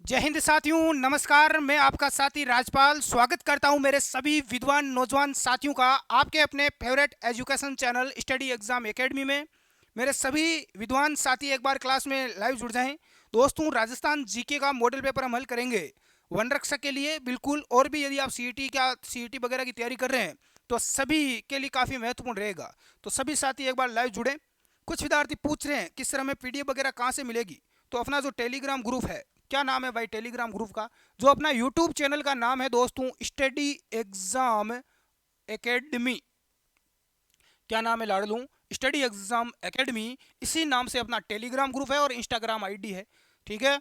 जय हिंद साथियों, नमस्कार। मैं आपका साथी राजपाल स्वागत करता हूं मेरे सभी विद्वान नौजवान साथियों का आपके अपने favourite education channel study exam academy में। मेरे सभी विद्वान साथी एक बार क्लास में लाइव जुड़ जाएं। दोस्तों, राजस्थान जीके का मॉडल पेपर हम हल करेंगे वन रक्षक के लिए बिल्कुल, और भी यदि आप सीईटी वगैरह की तैयारी कर रहे हैं तो सभी के लिए काफ़ी महत्वपूर्ण रहेगा। तो सभी साथी एक बार लाइव जुड़े। कुछ विद्यार्थी पूछ रहे हैं किस तरह में पीडीएफ वगैरह कहाँ से मिलेगी। तो अपना जो टेलीग्राम ग्रुप है, क्या नाम है भाई टेलीग्राम ग्रुप का? जो अपना यूट्यूब चैनल का नाम है दोस्तों, स्टडी एग्जाम एकेडमी। क्या नाम है लाडलू? Study exam academy. इसी नाम से अपना टेलीग्राम ग्रुप है और इंस्टाग्राम आईडी है। ठीक है,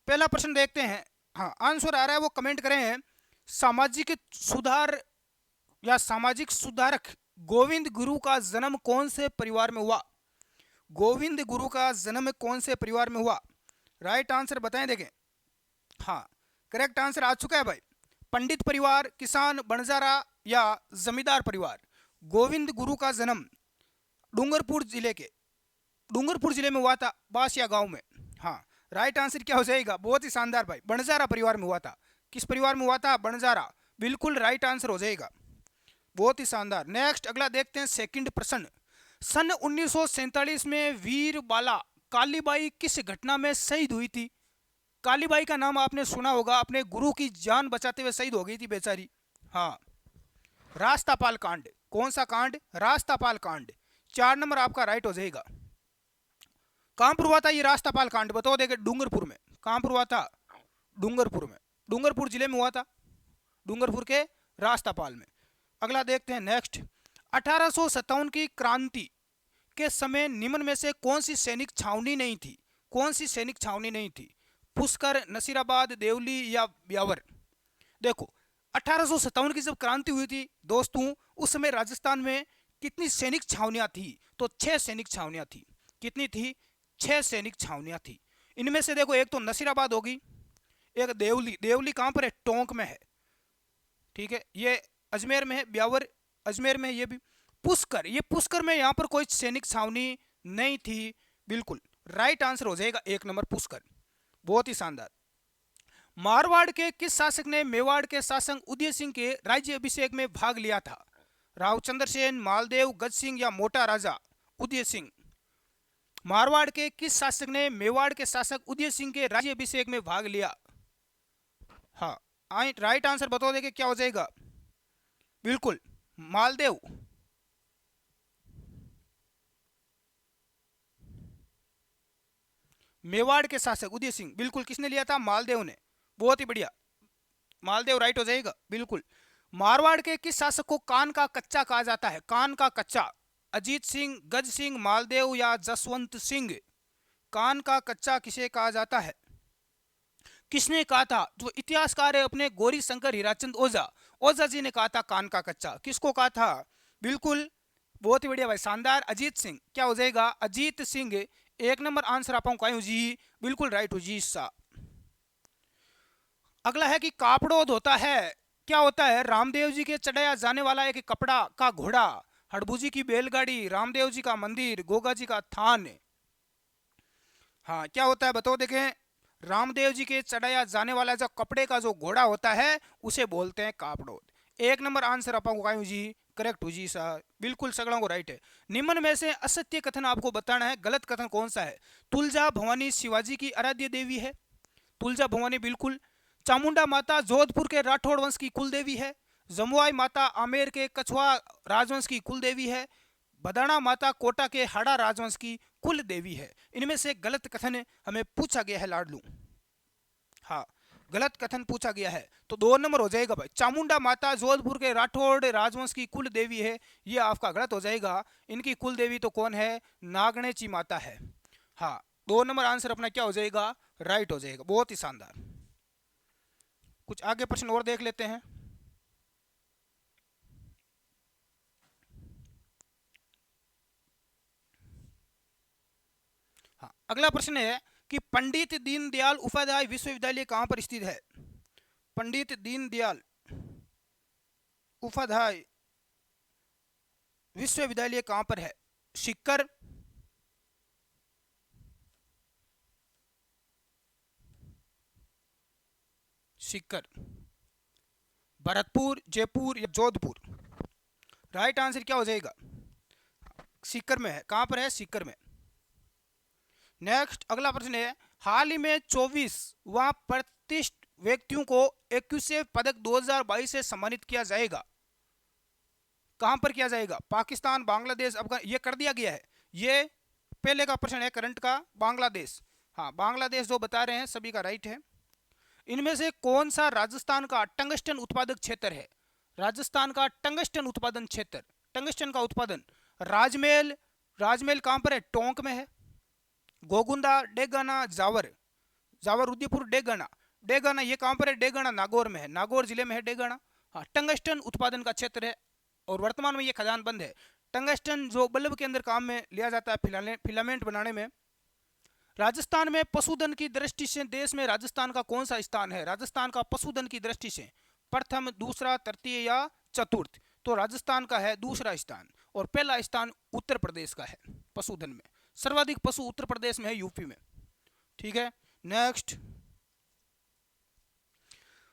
पहला प्रश्न देखते हैं। हाँ, आंसर आ रहा है वो कमेंट करें। सामाजिक सुधार या सामाजिक सुधारक गोविंद गुरु का जन्म कौन से परिवार में हुआ? गोविंद गुरु का जन्म कौन से परिवार में हुआ? राइट आंसर बताएं, देखें। हाँ, करेक्ट आंसर आ चुका है भाई। पंडित परिवार, किसान, बंजारा या जमींदार परिवार। गोविंद गुरु का जन्म डूंगरपुर जिले के डूंगरपुर जिले में हुआ था, बासिया गांव में। हाँ, राइट आंसर क्या हो जाएगा? बहुत ही शानदार भाई, बंजारा परिवार में हुआ था। किस परिवार में हुआ था? बंजारा। बिल्कुल राइट आंसर हो जाएगा। बहुत ही शानदार। नेक्स्ट अगला देखते हैं, सेकंड प्रश्न। सन 1947 में वीर बाला कालीबाई किस घटना में शहीद हुई थी? कालीबाई का नाम आपने सुना होगा, अपने गुरु की जान बचाते हुए शहीद हो गई थी बेचारी। हाँ, रास्तापाल कांड। कौन सा कांड? रास्तापाल कांड। 4 नंबर आपका राइट हो जाएगा। कहां पर हुआ था ये रास्तापाल कांड? बताओ देखे। डूंगरपुर में। कहां पर हुआ था? डूंगरपुर में। डूंगरपुर जिले में हुआ था, डूंगरपुर के रास्तापाल में। अगला देखते हैं नेक्स्ट। 1857 की क्रांति के समय निम्न में से कौन सी सैनिक छावनी नहीं थी? कौन सी सैनिक छावनी नहीं थी? पुष्कर, नसीराबाद, देवली या ब्यावर? देखो, 1857 की जब क्रांति हुई थी दोस्तों, उस समय राजस्थान में कितनी सैनिक छावनियां थी? तो 6 सैनिक छावनियां थी। कितनी थी? 6 सैनिक छावनियां थी। इनमें से देखो, एक तो नसीराबाद होगी, एक देवली। देवली कहां पर है? टोंक में है। ठीक है, ये अजमेर में है। ब्यावर अजमेर में है ये भी। पुष्कर, ये पुष्कर में यहाँ पर कोई सैनिक छावनी नहीं थी। बिल्कुल राइट आंसर हो जाएगा 1 नंबर पुष्कर। बहुत ही शानदार। मारवाड़ के किस शासक ने मेवाड़ के शासक उदय सिंह के राज्य अभिषेक में भाग लिया था? रावचंद्र सेन, मालदेव, गज सिंह या मोटा राजा उदय सिंह? मारवाड़ के किस शासक ने मेवाड़ के शासक उदय सिंह के राज्य अभिषेक में भाग लिया? हाँ, राइट आंसर बताओ देखे क्या हो जाएगा? बिल्कुल मालदेव। मेवाड़ के शासक उदय सिंह, बिल्कुल किसने लिया था? मालदेव ने। बहुत ही बढ़िया, मालदेव राइट हो जाएगा बिल्कुल। मारवाड़ के किस शासक को कान का कच्चा कहा जाता है? कान का कच्चा। अजीत सिंह, गज सिंह, मालदेव या जसवंत सिंह? कान का कच्चा किसे कहा जाता है? किसने कहा था? जो इतिहासकार है अपने गौरी शंकर हीराचंद ओझा, ओझा जी ने कहा था कान का कच्चा। किसको कहा था? बिल्कुल, बहुत ही बढ़िया भाई, शानदार। अजीत सिंह। क्या हो जाएगा? अजीत सिंह। 1 नंबर आंसर आप जी, बिल्कुल राइट हो जी सा। अगला है कि कापड़ोद होता है, क्या होता है? रामदेव जी के चढ़ाया जाने वाला एक कपड़ा का घोड़ा, हड़बूजी की बैलगाड़ी, रामदेव जी का मंदिर, गोगा जी का थान? हाँ, क्या होता है बताओ देखें। रामदेव जी के चढ़ाया जाने वाला जो कपड़े का जो घोड़ा होता है उसे बोलते हैं कापड़ोद। 1 नंबर आंसर आप जी, करेक्ट हो जी सर, बिल्कुल सगड़ों को राइट है। निम्न में से असत्य कथन आपको बताना है, गलत कथन कौन सा है? तुलजा भवानी शिवाजी की आराध्य देवी है। तुलजा भवानी बिल्कुल। चामुंडा माता जोधपुर के राठौड़ वंश की कुल देवी है। जमुआई माता आमेर के कछुआ राजवंश की कुल देवी है। बदाना माता कोटा के हाड़ा राजवंश की कुल देवी है। इनमें से गलत कथन हमें पूछा गया है लाडलू। हाँ, गलत कथन पूछा गया है तो 2 नंबर हो जाएगा भाई। चामुंडा माता जोधपुर के राठौड़ राजवंश की कुल देवी है, ये आपका गलत हो जाएगा। इनकी कुल देवी तो कौन है? नागणेची माता है। हाँ, 2 नंबर आंसर अपना क्या हो जाएगा? राइट हो जाएगा। बहुत ही शानदार। कुछ आगे प्रश्न और देख लेते हैं। हाँ, अगला प्रश्न है कि पंडित दीनदयाल उपाध्याय विश्वविद्यालय कहाँ पर स्थित है? पंडित दीनदयाल उपाध्याय विश्वविद्यालय कहाँ पर है? सिक्कर, सीकर, भरतपुर, जयपुर या जोधपुर? राइट आंसर क्या हो जाएगा? सीकर में है। कहां पर है? सीकर में। नेक्स्ट अगला प्रश्न है, हाल ही में 24वां प्रतिष्ठित व्यक्तियों को एक्यूसेफ पदक 2022 से सम्मानित किया जाएगा। कहां पर किया जाएगा? पाकिस्तान, बांग्लादेश, अफगान? ये कर दिया गया है। ये पहले का प्रश्न है करंट का, बांग्लादेश। हाँ, बांग्लादेश जो बता रहे हैं सभी का राइट है। इनमें से कौन सा राजस्थान का टंगस्टन उत्पादक क्षेत्र है? राजस्थान का टंगस्टन उत्पादन क्षेत्र, टंगस्टन का उत्पादन। राजमहल, राजमहल कहां पर है? टोंक में है। गोगुंदा, डेगाना, जावर, जावर उदयपुर, डेगाना, डेगाना ये कहां पर है? डेगाना नागौर में है, नागौर जिले में है डेगाना। हाँ, टंगस्टन उत्पादन का क्षेत्र है और वर्तमान में ये खदान बंद है। टंगस्टन जो बल्ब के अंदर काम में लिया जाता है फिलामेंट बनाने में। राजस्थान में पशुधन की दृष्टि से देश में राजस्थान का कौन सा स्थान है? राजस्थान का पशुधन की दृष्टि से प्रथम, दूसरा, तृतीय या चतुर्थ? तो राजस्थान का है दूसरा स्थान और पहला स्थान उत्तर प्रदेश का है पशुधन में। सर्वाधिक पशु उत्तर प्रदेश में है, यूपी में। ठीक है, नेक्स्ट।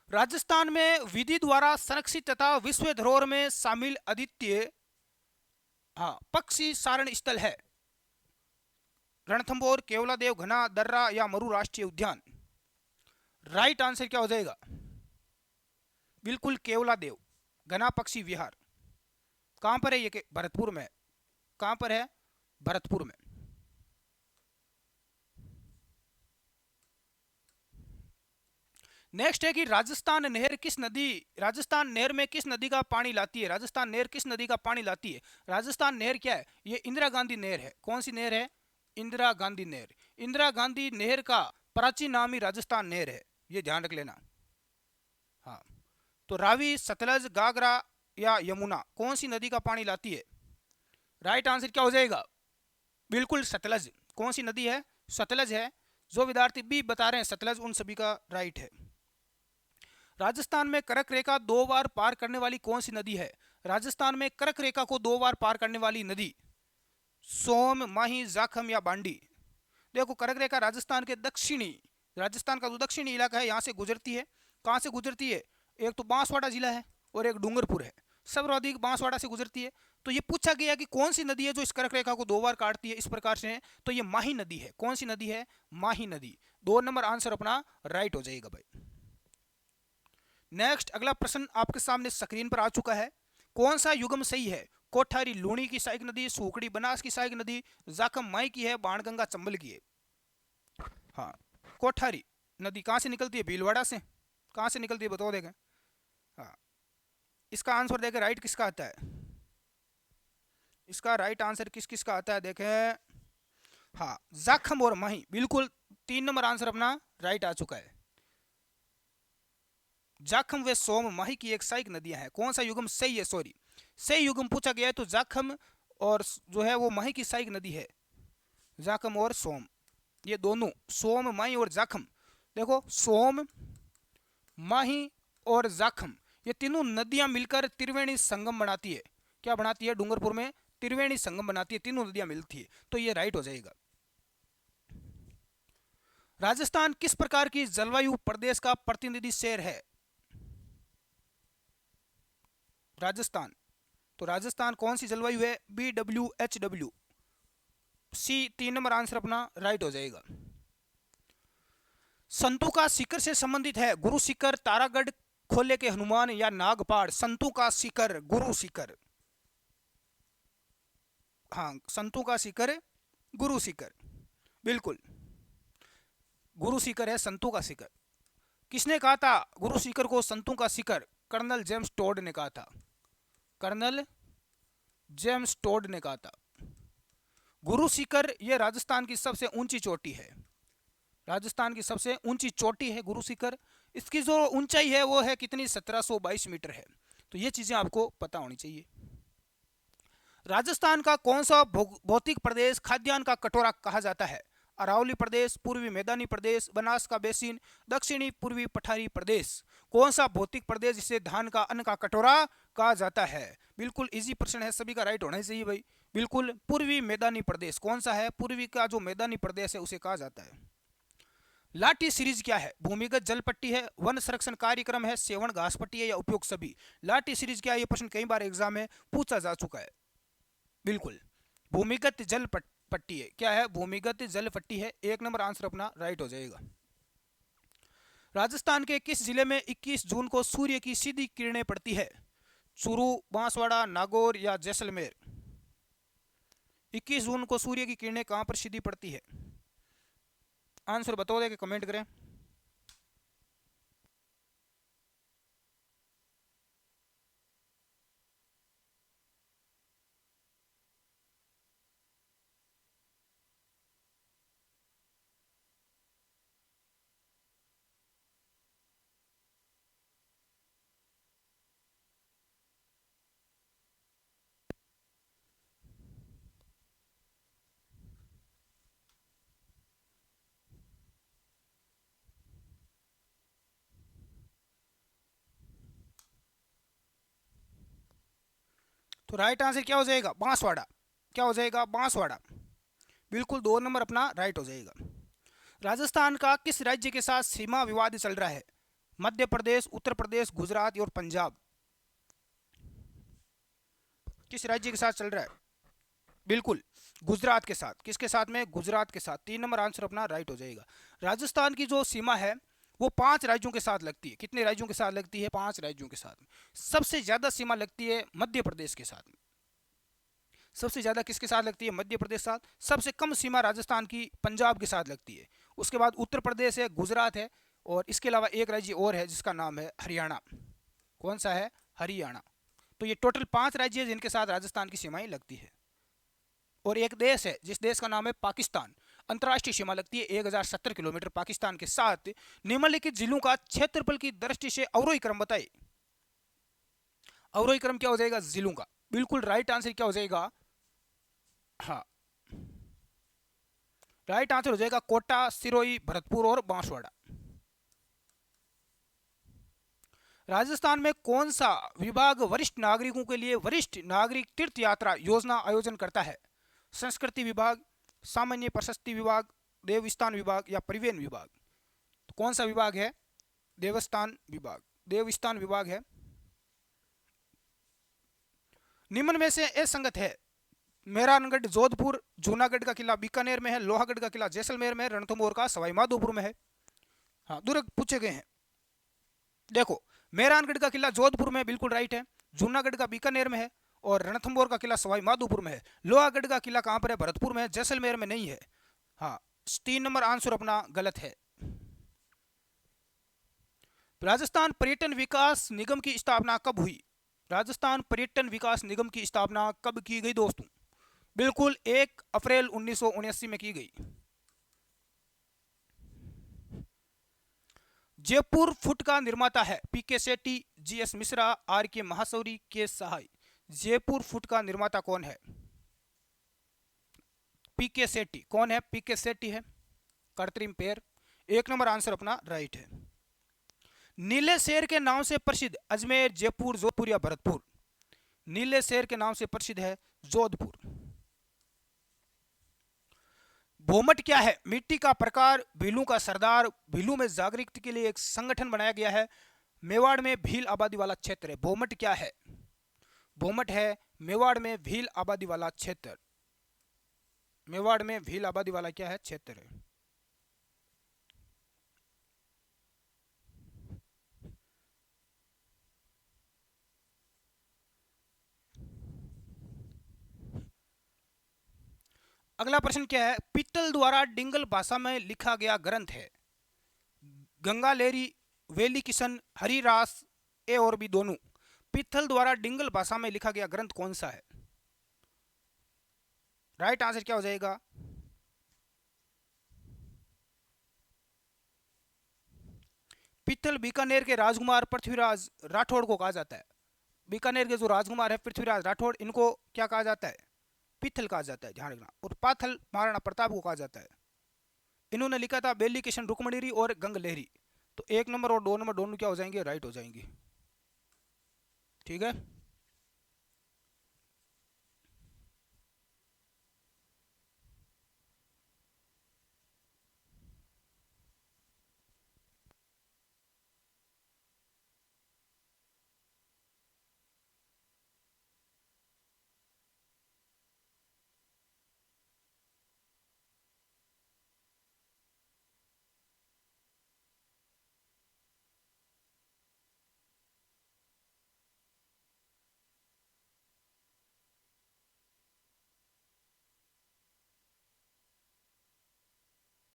राजस्थान में विधि द्वारा संरक्षित तथा विश्व धरोहर में शामिल अद्वितीय पक्षी सारण स्थल है? रणथंभौर, केवलादेव, घना, दर्रा या मरु राष्ट्रीय उद्यान? राइट आंसर क्या हो जाएगा? बिल्कुल केवलादेव, घना पक्षी विहार। कहां पर है ये? भरतपुर में। कहां पर है? भरतपुर में। नेक्स्ट है कि राजस्थान नहर में किस नदी का पानी लाती है? राजस्थान नहर किस नदी का पानी लाती है? राजस्थान नहर क्या है? ये इंदिरा गांधी नहर है। कौन सी नहर है? इंदिरा गांधी नहर। इंदिरा गांधी नहर का प्राचीन नाम ही राजस्थान नहर है, ये ध्यान रख लेना। हाँ, तो रावी, सतलज, गागरा या यमुना, कौन सी नदी का पानी लाती है? राइट आंसर क्या हो जाएगा? बिल्कुल सतलज। कौन सी नदी है? सतलज है। जो विद्यार्थी भी बता रहे हैं सतलज, उन सभी का राइट है। राजस्थान में कर्क रेखा 2 बार पार करने वाली कौन सी नदी है? राजस्थान में कर्क रेखा को 2 बार पार करने वाली नदी सोम, माही, जाखम या बांडी? देखो, कर्क रेखा राजस्थान का जो दक्षिणी इलाका है यहाँ से गुजरती है। कहाँ से गुजरती है? एक तो बांसवाड़ा जिला है और एक डूंगरपुर है। सर्वाधिक बांसवाड़ा से गुजरती है। तो ये पूछा गया कि कौन सी नदी है जो इस कर्क रेखा को 2 बार काटती है इस प्रकार से है, तो ये माही नदी है। कौन सी नदी है? माही नदी। 2 नंबर आंसर अपना राइट हो जाएगा भाई। नेक्स्ट अगला प्रश्न आपके सामने स्क्रीन पर आ चुका है। कौन सा युग्म सही है? कोठारी लूणी की सहायक नदी, सूखड़ी बनास की सहायक नदी, जाखम माई की है, बाणगंगा चंबल की है? हाँ, कोठारी नदी कहाँ से निकलती है? भीलवाड़ा से। कहाँ से निकलती है बताओ देखें। हाँ, इसका आंसर देखें राइट किसका आता है? इसका राइट आंसर किस किसका आता है देखें। हाँ, जाखम और माही। बिल्कुल 3 नंबर आंसर अपना राइट आ चुका है। जाखम व सोम माही की एक सहायक नदियां हैं। कौन सा युग्म सही है? सही युग्म पूछा गया है तो जाखम और जो है वो माही की सहायक नदी है। जाखम और सोम, ये दोनों, सोम, माही और जाखम। देखो, सोम, माही और जाखम ये तीनों नदियां मिलकर त्रिवेणी संगम बनाती है। क्या बनाती है? डूंगरपुर में त्रिवेणी संगम बनाती है, तीनों नदियां मिलती है, तो ये राइट हो जाएगा। राजस्थान किस प्रकार की जलवायु प्रदेश का प्रतिनिधि शहर है? राजस्थान, तो राजस्थान कौन सी जलवायु है? BWHW। सी 3 नंबर आंसर अपना राइट हो जाएगा। संतों का शिखर से संबंधित है गुरु शिखर, तारागढ़, खोले के हनुमान या नागपाड़? संतों का शिखर, गुरु शिखर। हाँ, संतों का शिखर गुरु शिखर, बिल्कुल गुरु शिखर है संतों का शिखर। किसने कहा था गुरु शिखर को संतों का शिखर? कर्नल जेम्स टोड ने कहा था। कर्नल जेम्स टोड ने कहा था। गुरु शिखर यह राजस्थान की सबसे ऊंची चोटी है। राजस्थान की सबसे ऊंची चोटी है गुरु शिखर। इसकी जो ऊंचाई है वो है कितनी? 1722 मीटर है। तो ये चीजें आपको पता होनी चाहिए। राजस्थान का कौन सा भौतिक प्रदेश खाद्यान्न का कटोरा कहा जाता है? अरावली प्रदेश, पूर्वी मैदानी प्रदेश, बनास का बेसिन, दक्षिणी पूर्वी पठारी प्रदेश? कौन सा भौतिक प्रदेश जिसे धान का अन्न का कटोरा कहा जाता है? बिल्कुल इजी प्रश्न है, सभी का राइट होना चाहिए भाई। बिल्कुल पूर्वी मैदानी प्रदेश। कौन सा है? पूर्वी का जो मैदानी प्रदेश है उसे कहा जाता है। लाठी सीरीज क्या है? भूमिगत जल पट्टी है, वन संरक्षण कार्यक्रम है, सेवन घास पट्टी है या उपयोग सभी? लाठी सीरीज क्या है? ये प्रश्न कई बार एग्जाम में पूछा जा चुका है। बिल्कुल भूमिगत जल पट्टी है। क्या है? भूमिगत जल पट्टी है। एक नंबर आंसर अपना राइट हो जाएगा। राजस्थान के किस जिले में 21 जून को सूर्य की सीधी किरणें पड़ती है? चूरू, बांसवाड़ा, नागौर या जैसलमेर? 21 जून को सूर्य की किरणें कहां पर सीधी पड़ती है? आंसर बताओ दे कि कमेंट करें। तो राइट आंसर क्या हो जाएगा? बांसवाड़ा। क्या हो जाएगा? बांसवाड़ा। बिल्कुल 2 नंबर अपना राइट हो जाएगा। राजस्थान का किस राज्य के साथ सीमा विवाद चल रहा है? मध्य प्रदेश, उत्तर प्रदेश, गुजरात और पंजाब? किस राज्य के साथ चल रहा है? बिल्कुल गुजरात के साथ। किसके साथ में? गुजरात के साथ। 3 नंबर आंसर अपना राइट हो जाएगा। राजस्थान की जो सीमा है वो 5 राज्यों के साथ लगती है। कितने राज्यों के साथ लगती है? 5 राज्यों के साथ। सबसे ज्यादा सीमा लगती है मध्य प्रदेश के साथ। सबसे ज्यादा किसके साथ लगती है? मध्य प्रदेश साथ। सबसे कम सीमा राजस्थान की पंजाब के साथ लगती है। उसके बाद उत्तर प्रदेश है, गुजरात है और इसके अलावा एक राज्य और है जिसका नाम है हरियाणा। कौन सा है? हरियाणा। तो ये टोटल 5 राज्य है जिनके साथ राजस्थान की सीमाएं लगती है। और एक देश है जिस देश का नाम है पाकिस्तान। अंतर्राष्ट्रीय सीमा लगती है 1070 किलोमीटर पाकिस्तान के साथ। निम्नलिखित जिलों का क्षेत्रफल की दृष्टि से अवरोही क्रम बताइए। अवरोही क्रम क्या हो जाएगा? जिलों का। बिल्कुल राइट आंसर क्या हो जाएगा? हाँ, राइट आंसर हो जाएगा कोटा, सिरोही, भरतपुर और बांसवाड़ा। राजस्थान में कौन सा विभाग वरिष्ठ नागरिकों के लिए वरिष्ठ नागरिक तीर्थ यात्रा योजना आयोजन करता है? संस्कृति विभाग, सामान्य प्रशस्ति विभाग, देवस्थान विभाग या परिवहन विभाग? तो कौन सा विभाग है? देवस्थान विभाग। देवस्थान विभाग है। निम्न में से असंगत है। मेहरानगढ़ जोधपुर, जूनागढ़ का किला बीकानेर में है, लोहागढ़ का किला जैसलमेर में है, रणथंभौर का सवाई माधोपुर में है। हाँ, दूर पूछे गए हैं। देखो, मेहरानगढ़ का किला जोधपुर में बिल्कुल राइट है, जूनागढ़ का बीकानेर में है और रणथंभौर का किला सवाई माधोपुर में है। लोहागढ़ का किला कहां पर है? भरतपुर में है, जैसलमेर में नहीं है। हाँ, 3 नंबर आंसर अपना गलत है। राजस्थान पर्यटन विकास निगम की स्थापना कब हुई? राजस्थान पर्यटन विकास निगम की स्थापना कब की गई दोस्तों? बिल्कुल 1 अप्रैल 1979 में की गई। जयपुर फुट का निर्माता है पीके सेठी, जीएस मिश्रा, आर के महासौरी, के सहाय। जयपुर फुट का निर्माता कौन है? पीके सेठी। कौन है? पीके सेठी है। कृत्रिम पैर। 1 नंबर आंसर अपना राइट है। नीले शेर के नाम से प्रसिद्ध अजमेर, जयपुर, जोधपुर या भरतपुर? नीले शेर के नाम से प्रसिद्ध है जोधपुर। भोमट क्या है? मिट्टी का प्रकार, भीलू का सरदार। भीलू में जागृति के लिए एक संगठन बनाया गया है। मेवाड़ में भील आबादी वाला क्षेत्र है। भोमट क्या है? भोमट है मेवाड़ में भील आबादी वाला क्षेत्र। मेवाड़ में भील आबादी वाला क्या है? क्षेत्र है। अगला प्रश्न क्या है? पित्तल द्वारा डिंगल भाषा में लिखा गया ग्रंथ है गंगा लेरी, वेली किशन, हरिरास, ए और बी दोनों? पित्तल द्वारा डिंगल भाषा में लिखा गया ग्रंथ कौन सा है? राइट आंसर क्या हो जाएगा? पित्तल बीकानेर के राजकुमार पृथ्वीराज राठौड़ को कहा जाता है। बीकानेर के जो राजकुमार है पृथ्वीराज राठौड़, इनको क्या कहा जाता है? पित्तल कहा जाता है, ध्यान रखना। और पाथल महाराणा प्रताप को कहा जाता है। इन्होंने लिखा था बेली किशन रुक्मणीरी और गंग लहरी। तो 1 नंबर और 2 नंबर दोनों क्या हो जाएंगे? राइट हो जाएंगे। ठीक है।